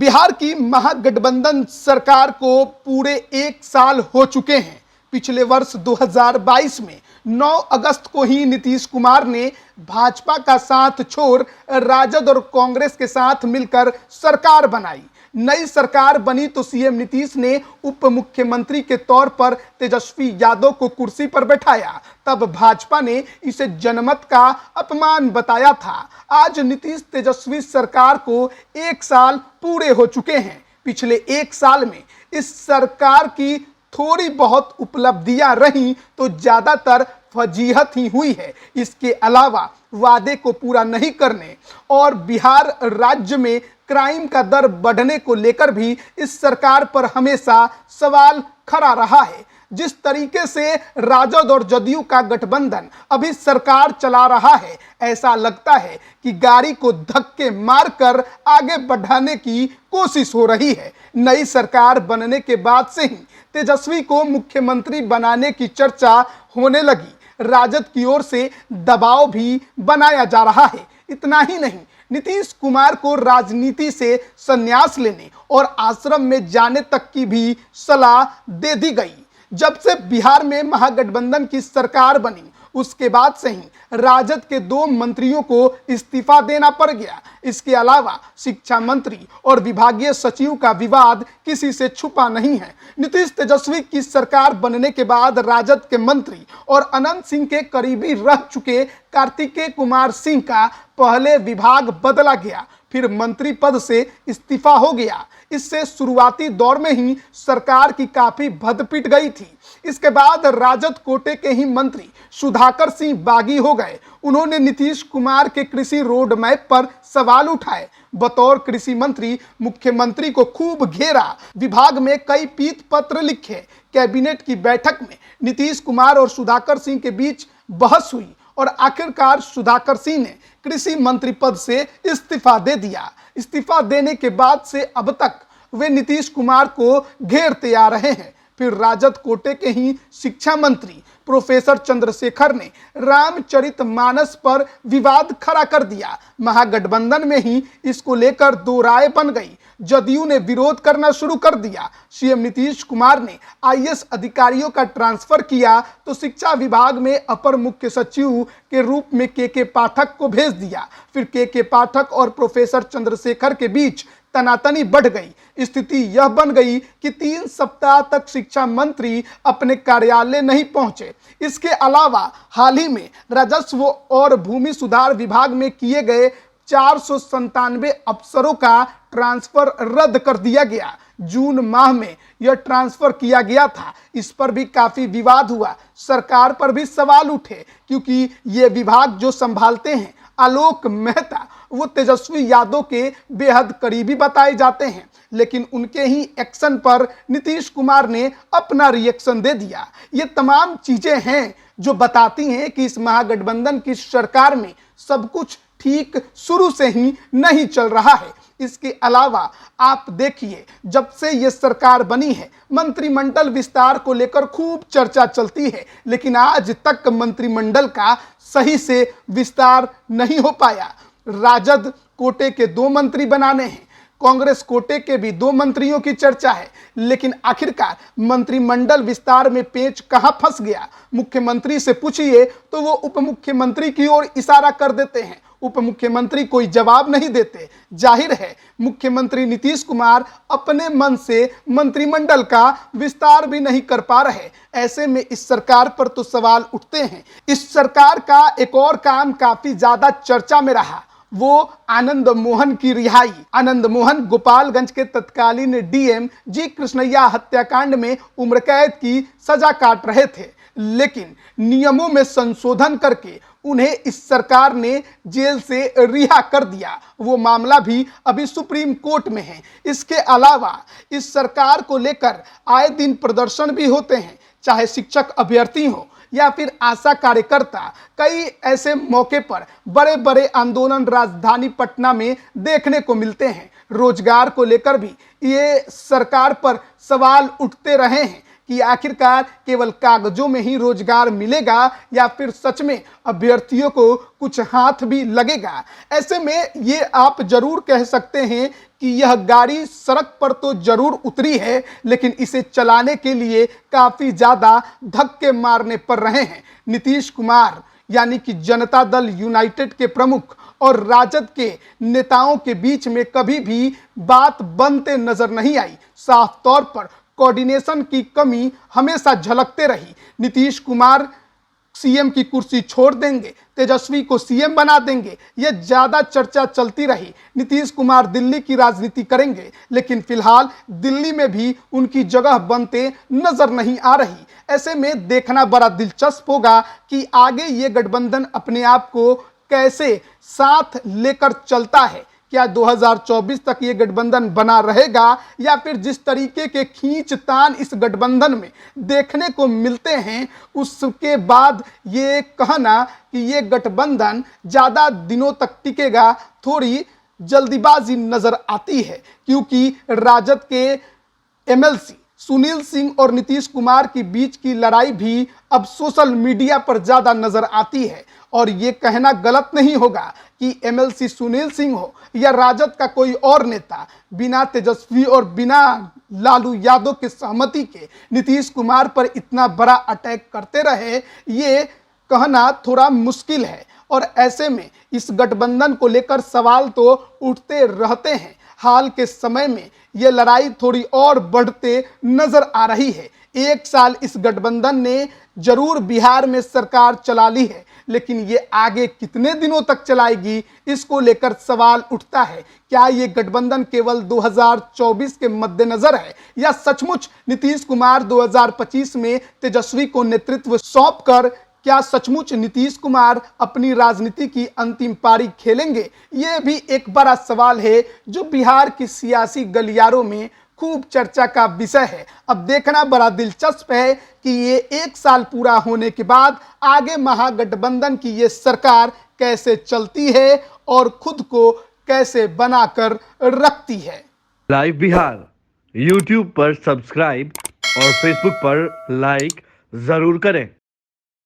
बिहार की महागठबंधन सरकार को पूरे 1 साल हो चुके हैं। पिछले वर्ष 2022 में 9 अगस्त को ही नीतीश कुमार ने भाजपा का साथ छोड़ राजद और कांग्रेस के साथ मिलकर सरकार बनाई। नई सरकार बनी तो सीएम नीतीश ने उप मुख्यमंत्री के तौर पर तेजस्वी यादव को कुर्सी पर बैठाया। तब भाजपा ने इसे जनमत का अपमान बताया था। आज नीतीश तेजस्वी सरकार को 1 साल पूरे हो चुके हैं। पिछले 1 साल में इस सरकार की थोड़ी बहुत उपलब्धियां रहीं तो ज्यादातर फजीहत ही हुई है। इसके अलावा वादे को पूरा नहीं करने और बिहार राज्य में क्राइम का दर बढ़ने को लेकर भी इस सरकार पर हमेशा सवाल खड़ा रहा है। जिस तरीके से राजद और जदयू का गठबंधन अभी सरकार चला रहा है, ऐसा लगता है कि गाड़ी को धक्के मारकर आगे बढ़ाने की कोशिश हो रही है। नई सरकार बनने के बाद से ही तेजस्वी को मुख्यमंत्री बनाने की चर्चा होने लगी। राजद की ओर से दबाव भी बनाया जा रहा है। इतना ही नहीं, नीतीश कुमार को राजनीति से संन्यास लेने और आश्रम में जाने तक की भी सलाह दे दी गई। जब से बिहार में महागठबंधन की सरकार बनी, उसके बाद से ही राजद के 2 मंत्रियों को इस्तीफा देना पड़ गया। इसके अलावा शिक्षा मंत्री और विभागीय सचिव का विवाद किसी से छुपा नहीं है। नीतीश तेजस्वी की सरकार बनने के बाद राजद के मंत्री और अनंत सिंह के करीबी रह चुके कार्तिकेय कुमार सिंह का पहले विभाग बदला गया, फिर मंत्री पद से इस्तीफा हो गया। इससे शुरुआती दौर में ही सरकार की काफी भदपिट गई थी। इसके बाद राजद कोटे के ही मंत्री सुधाकर सिंह बागी हो गए। उन्होंने नीतीश कुमार के कृषि रोड मैप पर सवाल उठाए। बतौर कृषि मंत्री मुख्यमंत्री को खूब घेरा, विभाग में कई पीत पत्र लिखे। कैबिनेट की बैठक में नीतीश कुमार और सुधाकर सिंह के बीच बहस हुई और आखिरकार सुधाकर सिंह ने कृषि मंत्री पद से इस्तीफा दे दिया। इस्तीफा देने के बाद से अब तक वे नीतीश कुमार को घेरते आ रहे हैं। फिर राजद कोटे के ही शिक्षा मंत्री प्रोफेसर चंद्रशेखर ने रामचरितमानस पर विवाद खड़ा कर दिया। महागठबंधन में ही इसको लेकर 2 राय बन गई। जदयू ने विरोध करना शुरू कर दिया। सीएम नीतीश कुमार ने आईएएस अधिकारियों का ट्रांसफर किया तो शिक्षा विभाग में अपर मुख्य सचिव के रूप में के पाठक को भेज दिया। फिर के पाठक और प्रोफेसर चंद्रशेखर के बीच तनातनी बढ़ गई। स्थिति यह बन गई कि 3 सप्ताह तक शिक्षा मंत्री अपने कार्यालय नहीं पहुंचे। इसके अलावा हाल ही में राजस्व और भूमि सुधार विभाग में किए गए 497 अफसरों का ट्रांसफर रद्द कर दिया गया। जून माह में यह ट्रांसफर किया गया था। इस पर भी काफी विवाद हुआ। सरकार पर भी सवाल उठे क्योंकि ये विभाग जो संभालते हैं आलोक मेहता, वो तेजस्वी यादव के बेहद करीबी बताए जाते हैं। लेकिन उनके ही एक्शन पर नीतीश कुमार ने अपना रिएक्शन दे दिया। ये तमाम चीजें हैं जो बताती हैं कि इस महागठबंधन की सरकार में सब कुछ ठीक शुरू से ही नहीं चल रहा है। इसके अलावा आप देखिए, जब से ये सरकार बनी है मंत्रिमंडल विस्तार को लेकर खूब चर्चा चलती है, लेकिन आज तक मंत्रिमंडल का सही से विस्तार नहीं हो पाया। राजद कोटे के 2 मंत्री बनाने हैं, कांग्रेस कोटे के भी 2 मंत्रियों की चर्चा है, लेकिन आखिरकार मंत्रिमंडल विस्तार में पेच कहां फंस गया? मुख्यमंत्री से पूछिए तो वो उप मुख्यमंत्री की ओर इशारा कर देते हैं। उप मुख्यमंत्री कोई जवाब नहीं देते। जाहिर है मुख्यमंत्री नीतीश कुमार अपने मन से मंत्रिमंडल का विस्तार भी नहीं कर पा रहे। ऐसे में इस सरकार पर तो सवाल उठते हैं। इस सरकार का एक और काम काफी ज्यादा चर्चा में रहा, वो आनंद मोहन की रिहाई। आनंद मोहन गोपालगंज के तत्कालीन डीएम जी कृष्णैया हत्याकांड में उम्र कैद की सजा काट रहे थे, लेकिन नियमों में संशोधन करके उन्हें इस सरकार ने जेल से रिहा कर दिया। वो मामला भी अभी सुप्रीम कोर्ट में है। इसके अलावा इस सरकार को लेकर आए दिन प्रदर्शन भी होते हैं, चाहे शिक्षक अभ्यर्थी हो या फिर आशा कार्यकर्ता। कई ऐसे मौके पर बड़े बड़े आंदोलन राजधानी पटना में देखने को मिलते हैं। रोजगार को लेकर भी ये सरकार पर सवाल उठते रहे हैं। कि आखिरकार केवल कागजों में ही रोजगार मिलेगा या फिर सच में अभ्यर्थियों को कुछ हाथ भी लगेगा। ऐसे में ये आप जरूर कह सकते हैं कि यह गाड़ी सड़क पर तो जरूर उतरी है, लेकिन इसे चलाने के लिए काफी ज्यादा धक्के मारने पड़ रहे हैं। नीतीश कुमार यानी कि जनता दल यूनाइटेड के प्रमुख और राजद के नेताओं के बीच में कभी भी बात बनते नजर नहीं आई। साफ तौर पर कोऑर्डिनेशन की कमी हमेशा झलकते रही। नीतीश कुमार सीएम की कुर्सी छोड़ देंगे, तेजस्वी को सीएम बना देंगे, यह ज्यादा चर्चा चलती रही। नीतीश कुमार दिल्ली की राजनीति करेंगे, लेकिन फिलहाल दिल्ली में भी उनकी जगह बनते नजर नहीं आ रही। ऐसे में देखना बड़ा दिलचस्प होगा कि आगे ये गठबंधन अपने आप को कैसे साथ लेकर चलता है। क्या 2024 तक ये गठबंधन बना रहेगा या फिर जिस तरीके के खींचतान इस गठबंधन में देखने को मिलते हैं, उसके बाद ये कहना कि ये गठबंधन ज़्यादा दिनों तक टिकेगा थोड़ी जल्दीबाजी नजर आती है। क्योंकि राजद के एमएलसी सुनील सिंह और नीतीश कुमार के बीच की लड़ाई भी अब सोशल मीडिया पर ज़्यादा नजर आती है। और ये कहना गलत नहीं होगा कि एमएलसी सुनील सिंह हो या राजद का कोई और नेता, बिना तेजस्वी और बिना लालू यादव के सहमति के नीतीश कुमार पर इतना बड़ा अटैक करते रहे, ये कहना थोड़ा मुश्किल है। और ऐसे में इस गठबंधन को लेकर सवाल तो उठते रहते हैं। हाल के समय में ये लड़ाई थोड़ी और बढ़ते नजर आ रही है। एक साल इस गठबंधन ने जरूर बिहार में सरकार चला ली है, लेकिन ये आगे कितने दिनों तक चलाएगी, इसको लेकर सवाल उठता है। क्या ये गठबंधन केवल 2024 के मद्देनजर है या सचमुच नीतीश कुमार 2025 में तेजस्वी को नेतृत्व सौंपकर क्या सचमुच नीतीश कुमार अपनी राजनीति की अंतिम पारी खेलेंगे? ये भी एक बड़ा सवाल है जो बिहार की सियासी गलियारों में खूब चर्चा का विषय है। अब देखना बड़ा दिलचस्प है कि ये एक साल पूरा होने के बाद आगे महागठबंधन की ये सरकार कैसे चलती है और खुद को कैसे बनाकर रखती है। लाइव बिहार यूट्यूब पर सब्सक्राइब और फेसबुक पर लाइक जरूर करें।